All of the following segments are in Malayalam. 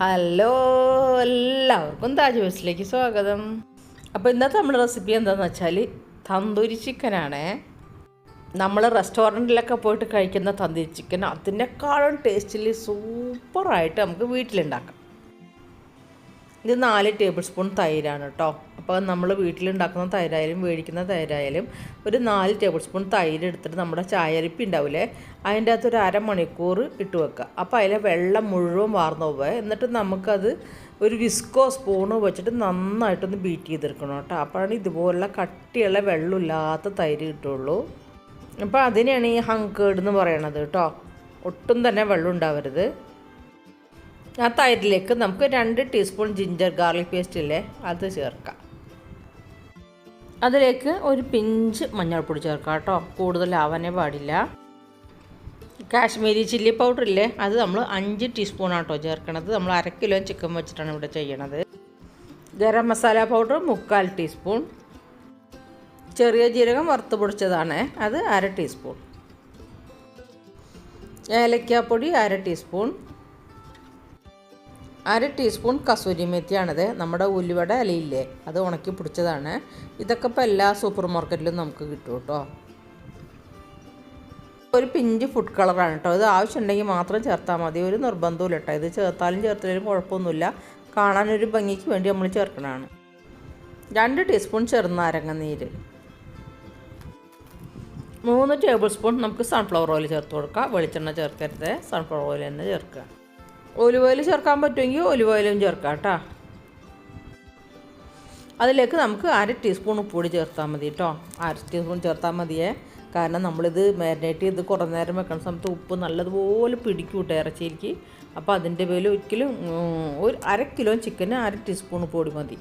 ഹലോ, എല്ലാവർക്കും താജ്മഹലിലേക്ക് സ്വാഗതം. അപ്പോൾ ഇന്നത്തെ നമ്മുടെ റെസിപ്പി എന്താണെന്ന് വെച്ചാൽ തന്തൂരി ചിക്കനാണ്. നമ്മൾ റെസ്റ്റോറൻറ്റിലൊക്കെ പോയിട്ട് കഴിക്കുന്ന തന്തൂരി ചിക്കൻ അതിനേക്കാളും ടേസ്റ്റിൽ സൂപ്പറായിട്ട് നമുക്ക് വീട്ടിലുണ്ടാക്കാം. ഇത് 4 ടേബിൾ സ്പൂൺ തൈരാണ് കേട്ടോ. അപ്പോൾ നമ്മൾ വീട്ടിലുണ്ടാക്കുന്ന തൈരായാലും മേടിക്കുന്ന തൈരായാലും ഒരു 4 ടേബിൾ സ്പൂൺ തൈര് എടുത്തിട്ട് നമ്മുടെ ചായരിപ്പി ഉണ്ടാവില്ലേ, അതിൻ്റെ അകത്ത് ഒരു അരമണിക്കൂർ ഇട്ട് വെക്കുക. അപ്പോൾ അതിലെ വെള്ളം മുഴുവൻ വാർന്നു പോവുക. എന്നിട്ട് നമുക്കത് ഒരു വിസ്കോ സ്പൂണ് വെച്ചിട്ട് നന്നായിട്ടൊന്ന് ബീറ്റ് ചെയ്തെടുക്കണം കേട്ടോ. അപ്പോഴാണ് ഇതുപോലുള്ള കട്ടിയുള്ള വെള്ളമില്ലാത്ത തൈര് കിട്ടുള്ളൂ. അപ്പോൾ അതിനെയാണ് ഈ ഹങ്കേർഡ് എന്ന് പറയണത് കേട്ടോ. ഒട്ടും തന്നെ വെള്ളം ഉണ്ടാവരുത്. ആ തൈരിലേക്ക് നമുക്ക് 2 ടീസ്പൂൺ ജിഞ്ചർ ഗാർലിക് പേസ്റ്റ് ഇല്ലേ, അത് ചേർക്കാം. അതിലേക്ക് ഒരു പിഞ്ച് മഞ്ഞൾപ്പൊടി ചേർക്കാം കേട്ടോ. കൂടുതലാവാനേ പാടില്ല. കാശ്മീരി ചില്ലി പൗഡർ ഇല്ലേ, അത് നമ്മൾ 5 ടീസ്പൂണാണ് കേട്ടോ ചേർക്കണത്. നമ്മൾ 1/2 കിലോ ചിക്കൻ വെച്ചിട്ടാണ് ഇവിടെ ചെയ്യണത്. Garam masala powder 3/4 teaspoon. ചെറിയ ജീരകം വറുത്ത് പൊടിച്ചതാണ്, അത് 1/2 ടീസ്പൂൺ. ഏലക്കാപ്പൊടി 1/2 ടീസ്പൂൺ. 1/2 ടീസ്പൂൺ കസൂരി മെത്തിയാണിത്. നമ്മുടെ ഉലുവയുടെ ഇലയില്ലേ, അത് ഉണക്കി പിടിച്ചതാണ്. ഇതൊക്കെ ഇപ്പോൾ എല്ലാ സൂപ്പർ മാർക്കറ്റിലും നമുക്ക് കിട്ടും കേട്ടോ. ഒരു പിഞ്ച് ഫുഡ് കളറാണ് കേട്ടോ. ഇത് ആവശ്യമുണ്ടെങ്കിൽ മാത്രം ചേർത്താൽ മതി, ഒരു നിർബന്ധമില്ല കേട്ടോ. ഇത് ചേർത്താലും ചേർത്താലും കുഴപ്പമൊന്നുമില്ല, കാണാനൊരു ഭംഗിക്ക് വേണ്ടി നമ്മൾ ചേർക്കണതാണ്. 2 ടീസ്പൂൺ ചെറുനാരങ്ങ നീര്. 3 ടേബിൾ സ്പൂൺ നമുക്ക് സൺഫ്ലവർ ഓയിൽ ചേർത്ത് കൊടുക്കാം. വെളിച്ചെണ്ണ ചേർക്കരുത്, സൺഫ്ലവർ ഓയിൽ തന്നെ ചേർക്കുക. ഒലിവ് ഓയിൽ ചേർക്കാൻ പറ്റുമെങ്കിൽ ഒലിവ് ഓയിലും ചേർക്കാം കേട്ടോ. അതിലേക്ക് നമുക്ക് 1/2 ടീസ്പൂൺ ഉപ്പുപൊടി ചേർത്താൽ മതി കേട്ടോ. 1/2 ടീസ്പൂൺ ചേർത്താൽ മതിയേ. കാരണം നമ്മളിത് മാരിനേറ്റ് ചെയ്ത് കുറേ നേരം വെക്കുന്ന സമയത്ത് ഉപ്പ് നല്ലതുപോലെ പിടിക്കും കേട്ടോ ഇറച്ചിയിലേക്ക്. അപ്പോൾ അതിൻ്റെ പേരിൽ ഒരിക്കലും ഒരു 1/2 കിലോ ചിക്കന് 1/2 ടീസ്പൂൺ ഉപ്പുപൊടി മതി.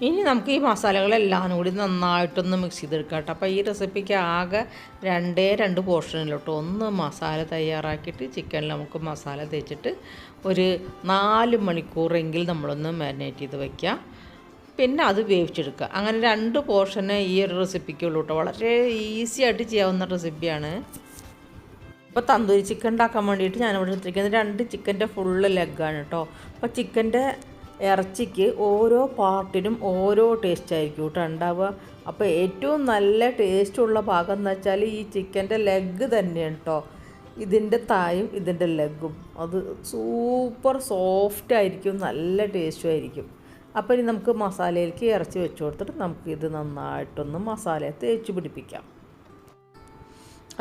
ഇനി നമുക്ക് ഈ മസാലകളെല്ലാം കൂടി നന്നായിട്ടൊന്ന് മിക്സ് ചെയ്തെടുക്കാം കേട്ടോ. അപ്പോൾ ഈ റെസിപ്പിക്ക് ആകെ 2 പോർഷനിലോട്ടോ. ഒന്ന് മസാല തയ്യാറാക്കിയിട്ട് ചിക്കനിൽ നമുക്ക് മസാല തേച്ചിട്ട് ഒരു 4 മണിക്കൂറെങ്കിൽ നമ്മളൊന്ന് മാരിനേറ്റ് ചെയ്ത് വയ്ക്കുക. പിന്നെ അത് വേവിച്ചെടുക്കുക. അങ്ങനെ 2 പോർഷനെ ഈ ഒരു റെസിപ്പിക്കുള്ളൂ കേട്ടോ. വളരെ ഈസി ആയിട്ട് ചെയ്യാവുന്ന റെസിപ്പിയാണ്. ഇപ്പോൾ തന്തൂരി ചിക്കൻ ഉണ്ടാക്കാൻ വേണ്ടിയിട്ട് ഞാനിവിടെ എടുത്തിരിക്കുന്നത് 2 ചിക്കൻ്റെ ഫുള്ള് ലെഗാണ് കേട്ടോ. അപ്പോൾ ചിക്കൻ്റെ ഇറച്ചിക്ക് ഓരോ പാർട്ടിനും ഓരോ ടേസ്റ്റ് ആയിരിക്കും കേട്ടോ ഉണ്ടാവുക. അപ്പോൾ ഏറ്റവും നല്ല ടേസ്റ്റുള്ള ഭാഗം എന്ന് വെച്ചാൽ ഈ ചിക്കൻ്റെ ലെഗ് തന്നെയാണ് കേട്ടോ. ഇതിൻ്റെ തായും ഇതിൻ്റെ ലെഗും അത് സൂപ്പർ സോഫ്റ്റ് ആയിരിക്കും, നല്ല ടേസ്റ്റും ആയിരിക്കും. അപ്പോൾ ഇനി നമുക്ക് മസാലയിലേക്ക് ഇറച്ചി വെച്ച് കൊടുത്തിട്ട് നമുക്ക് ഇത് നന്നായിട്ടൊന്ന് മസാലയെ തേച്ച് പിടിപ്പിക്കാം.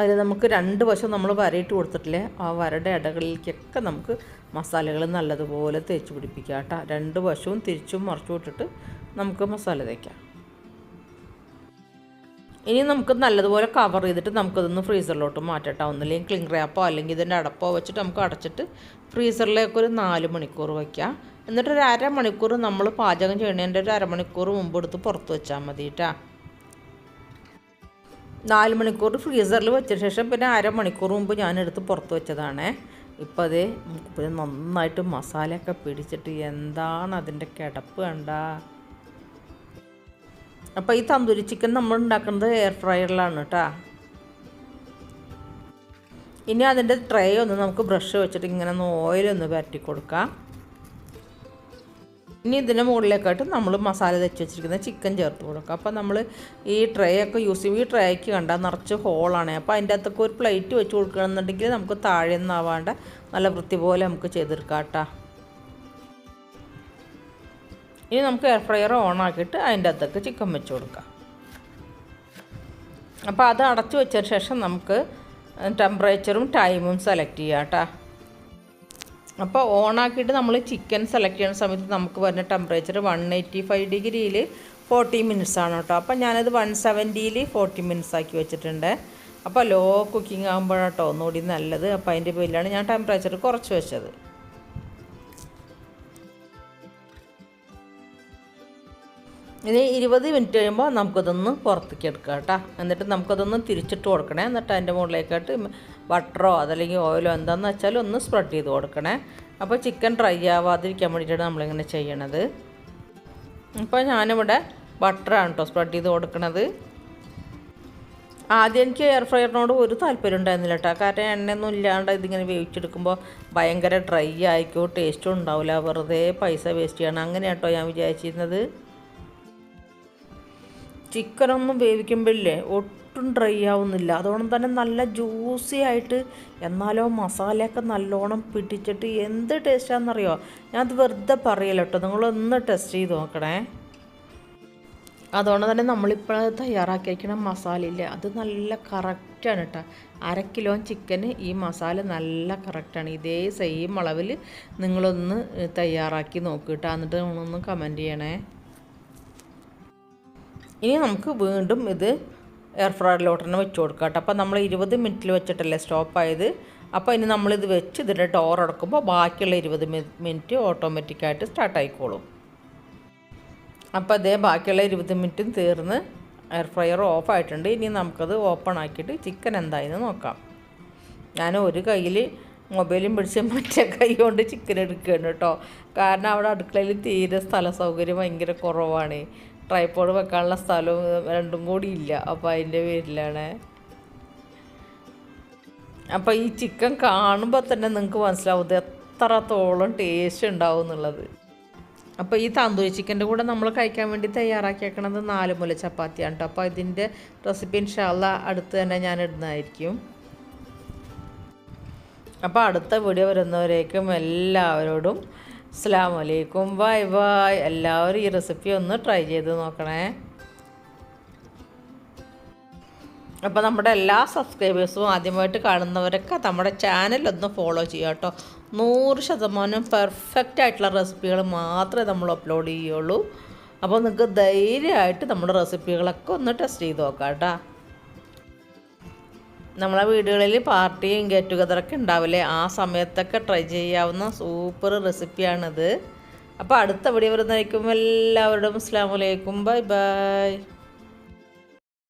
അതിൽ നമുക്ക് 2 വശം നമ്മൾ വരയിട്ട് കൊടുത്തിട്ടില്ലേ, ആ വരയുടെ ഇടകളിലേക്കൊക്കെ നമുക്ക് മസാലകൾ നല്ലതുപോലെ തേച്ച് പിടിപ്പിക്കാം കേട്ടോ. 2 വശവും തിരിച്ചും മറിച്ചും ഇട്ടിട്ട് നമുക്ക് മസാല തേക്കാം. ഇനി നമുക്ക് നല്ലതുപോലെ കവർ ചെയ്തിട്ട് നമുക്കതൊന്ന് ഫ്രീസറിലോട്ട് മാറ്റട്ടോ. ഒന്നില്ലെങ്കിൽ ക്ലിംഗ് റാപ്പോ അല്ലെങ്കിൽ ഇതിൻ്റെ അടപ്പോ വെച്ചിട്ട് നമുക്ക് അടച്ചിട്ട് ഫ്രീസറിലേക്ക് ഒരു 4 മണിക്കൂർ വയ്ക്കാം. എന്നിട്ട് ഒരു 1/2 മണിക്കൂർ നമ്മൾ പാചകം ചെയ്യണതിൻ്റെ ഒരു 1/2 മണിക്കൂർ മുമ്പ് എടുത്ത് പുറത്ത് വെച്ചാൽ മതി കേട്ടോ. 4 മണിക്കൂർ ഫ്രീസറിൽ വെച്ച ശേഷം പിന്നെ 1/2 മണിക്കൂർ മുമ്പ് ഞാനെടുത്ത് പുറത്ത് വെച്ചതാണ്. ഇപ്പോൾ അത് പിന്നെ നന്നായിട്ട് മസാലയൊക്കെ പിടിച്ചിട്ട് എന്താണ് അതിൻ്റെ കിടപ്പ് കണ്ട. അപ്പോൾ ഈ തന്തൂരി ചിക്കൻ നമ്മൾ ഉണ്ടാക്കുന്നത് എയർ ഫ്രയറിലാണ് കേട്ടോ. ഇനി അതിൻ്റെ ട്രേ ഒന്ന് നമുക്ക് ബ്രഷ് വെച്ചിട്ട് ഇങ്ങനെ ഒന്ന് ഓയിലൊന്ന് പരട്ടി കൊടുക്കാം. ഇനി ഇതിൻ്റെ മുകളിലേക്കായിട്ട് നമ്മൾ മസാല തെച്ച് വെച്ചിരിക്കുന്ന ചിക്കൻ ചേർത്ത് കൊടുക്കുക. അപ്പോൾ നമ്മൾ ഈ ട്രേ ഒക്കെ യൂസ് ചെയ്യും. ഈ ട്രേക്ക് കണ്ടാൽ നിറച്ച് ഹോളാണ്. അപ്പോൾ അതിൻ്റെ അകത്തൊക്കെ ഒരു പ്ലേറ്റ് വെച്ച് കൊടുക്കണമെന്നുണ്ടെങ്കിൽ നമുക്ക് താഴെ നിന്നാവാണ്ട് നല്ല വൃത്തി പോലെ നമുക്ക് ചെയ്തെടുക്കാം കേട്ടോ. ഇനി നമുക്ക് എയർ ഫ്രയർ ഓൺ ആക്കിയിട്ട് അതിൻ്റെ അകത്തൊക്കെ ചിക്കൻ വെച്ച് കൊടുക്കാം. അപ്പോൾ അത് അടച്ചു വെച്ചതിന് ശേഷം നമുക്ക് ടെമ്പറേച്ചറും ടൈമും സെലക്ട് ചെയ്യാം കേട്ടോ. അപ്പോൾ ഓണാക്കിയിട്ട് നമ്മൾ ചിക്കൻ സെലക്ട് ചെയ്യുന്ന സമയത്ത് നമുക്ക് വരുന്ന ടെമ്പറേച്ചർ 185 ഡിഗ്രിയിൽ 40 മിനിറ്റ്സ് ആണ് കേട്ടോ. അപ്പോൾ ഞാനത് 170ൽ 40 മിനിറ്റ്സ് ആക്കി വെച്ചിട്ടുണ്ട്. അപ്പോൾ ലോ കുക്കിംഗ് ആകുമ്പോഴാട്ടോ ഒന്നുകൂടി നല്ലത്. അപ്പോൾ അതിൻ്റെ പേരിലാണ് ഞാൻ ടെമ്പറേച്ചർ കുറച്ച് വെച്ചത്. ഇനി 20 മിനിറ്റ് കഴിയുമ്പോൾ നമുക്കതൊന്ന് പുറത്തേക്ക് എടുക്കാം കേട്ടോ. എന്നിട്ട് നമുക്കതൊന്ന് തിരിച്ചിട്ട് കൊടുക്കണേ. എന്നിട്ട് അതിൻ്റെ മുകളിലേക്കായിട്ട് ബട്ടറോ അതല്ലെങ്കിൽ ഓയിലോ എന്താണെന്ന് വെച്ചാൽ ഒന്ന് സ്പ്രെഡ് ചെയ്ത് കൊടുക്കണേ. അപ്പോൾ ചിക്കൻ ഡ്രൈ ആവാതിരിക്കാൻ വേണ്ടിയിട്ടാണ് നമ്മളിങ്ങനെ ചെയ്യണത്. അപ്പോൾ ഞാനിവിടെ ബട്ടറാണ് കേട്ടോ സ്പ്രെഡ് ചെയ്ത് കൊടുക്കണത്. ആദ്യം എനിക്ക് എയർ ഫ്രയറിനോട് ഒരു താല്പര്യം ഉണ്ടായിരുന്നില്ല കേട്ടോ. കാരണം എണ്ണയൊന്നും ഇല്ലാണ്ട് ഇതിങ്ങനെ വേവിച്ചെടുക്കുമ്പോൾ ഭയങ്കര ഡ്രൈ ആയിക്കോ, ടേസ്റ്റും ഉണ്ടാവില്ല, വെറുതെ പൈസ വേസ്റ്റ് ചെയ്യണം. അങ്ങനെ കേട്ടോ ഞാൻ വിചാരിച്ചിരുന്നത്. ചിക്കനൊന്നും വേവിക്കുമ്പോഴില്ലേ ഒട്ടും ഡ്രൈ ആവുന്നില്ല. അതുകൊണ്ട് തന്നെ നല്ല ജ്യൂസി ആയിട്ട്, എന്നാലോ മസാലയൊക്കെ നല്ലോണം പിടിച്ചിട്ട് എന്ത് ടേസ്റ്റാണെന്നറിയോ. ഞാനത് വെറുതെ പറയല്ലോ കേട്ടോ, നിങ്ങളൊന്ന് ടെസ്റ്റ് ചെയ്ത് നോക്കണേ. അതുകൊണ്ട് തന്നെ നമ്മളിപ്പോൾ തയ്യാറാക്കി വയ്ക്കണ മസാലയില്ലേ, അത് നല്ല കറക്റ്റാണ് കേട്ടോ. 1/2 കിലോ ചിക്കന് ഈ മസാല നല്ല കറക്റ്റാണ്. ഇതേ സെയിം അളവിൽ നിങ്ങളൊന്ന് തയ്യാറാക്കി നോക്കിയിട്ട് എന്നിട്ട് നിങ്ങളൊന്ന് കമൻറ്റ് ചെയ്യണേ. ഇനി നമുക്ക് വീണ്ടും ഇത് എയർ ഫ്രയറിലോട്ട് തന്നെ വെച്ച് കൊടുക്കാം കേട്ടോ. അപ്പോൾ നമ്മൾ 20 മിനിറ്റിൽ വെച്ചിട്ടല്ലേ സ്റ്റോപ്പായത്. അപ്പോൾ ഇനി നമ്മളിത് വെച്ച് ഇതിൻ്റെ ഡോർ അടക്കുമ്പോൾ ബാക്കിയുള്ള 20 മിനിറ്റ് ഓട്ടോമാറ്റിക്കായിട്ട് സ്റ്റാർട്ടായിക്കോളും. അപ്പോൾ അതേ ബാക്കിയുള്ള 20 മിനിറ്റും തീർന്ന് എയർ ഫ്രയർ ഓഫ് ആയിട്ടുണ്ട്. ഇനി നമുക്കത് ഓപ്പൺ ആക്കിയിട്ട് ചിക്കൻ എന്തായെന്ന് നോക്കാം. ഞാൻ ഒരു കയ്യിൽ മൊബൈലും പിടിച്ച് മറ്റേ കൈ കൊണ്ട് ചിക്കൻ എടുക്കുകയാണ് കേട്ടോ. കാരണം അവിടെ അടുക്കളയിൽ തീരെ സ്ഥല സൗകര്യം ഭയങ്കര കുറവാണ്. ട്രൈപോഡ് വെക്കാനുള്ള സ്ഥലവും രണ്ടും കൂടി ഇല്ല. അപ്പോൾ അതിൻ്റെ പേരിലാണ്. അപ്പോൾ ഈ ചിക്കൻ കാണുമ്പോൾ തന്നെ നിങ്ങൾക്ക് മനസ്സിലാവും ഇത് എത്രത്തോളം ടേസ്റ്റ് ഉണ്ടാവും എന്നുള്ളത്. അപ്പോൾ ഈ തന്തൂരി ചിക്കൻ്റെ കൂടെ നമ്മൾ കഴിക്കാൻ വേണ്ടി തയ്യാറാക്കിയേക്കണത് 4 മുല ചപ്പാത്തിയാണ് കേട്ടോ. അപ്പോൾ ഇതിൻ്റെ റെസിപ്പി ഇൻഷാല്ലാ അടുത്ത് തന്നെ ഞാൻ ഇടുന്നതായിരിക്കും. അപ്പോൾ അടുത്ത വീഡിയോ വരുന്നവരേക്കും എല്ലാവരോടും അസ്സലാമു അലൈക്കും, ബൈ ബൈ. എല്ലാവരും ഈ റെസിപ്പി ഒന്ന് ട്രൈ ചെയ്ത് നോക്കണേ. അപ്പോൾ നമ്മുടെ എല്ലാ സബ്സ്ക്രൈബേഴ്സും ആദ്യമായിട്ട് കാണുന്നവരൊക്കെ നമ്മുടെ ചാനലൊന്ന് ഫോളോ ചെയ്യുക കേട്ടോ. 100% പെർഫെക്റ്റ് ആയിട്ടുള്ള റെസിപ്പികൾ മാത്രമേ നമ്മൾ അപ്ലോഡ് ചെയ്യുള്ളൂ. അപ്പോൾ നിങ്ങൾക്ക് ധൈര്യമായിട്ട് നമ്മുടെ റെസിപ്പികളൊക്കെ ഒന്ന് ടെസ്റ്റ് ചെയ്ത് നോക്കാം കേട്ടോ. നമ്മളെ വീടുകളിൽ പാർട്ടിയും ഗെറ്റ് ടുഗദറൊക്കെ ഉണ്ടാവില്ലേ, ആ സമയത്തൊക്കെ ട്രൈ ചെയ്യാവുന്ന സൂപ്പർ റെസിപ്പിയാണിത്. അപ്പോൾ അടുത്ത വീഡിയോ വരുന്നതായിരിക്കും. എല്ലാവരോടും അസ്സലാമു അലൈക്കും, ബൈ ബൈ.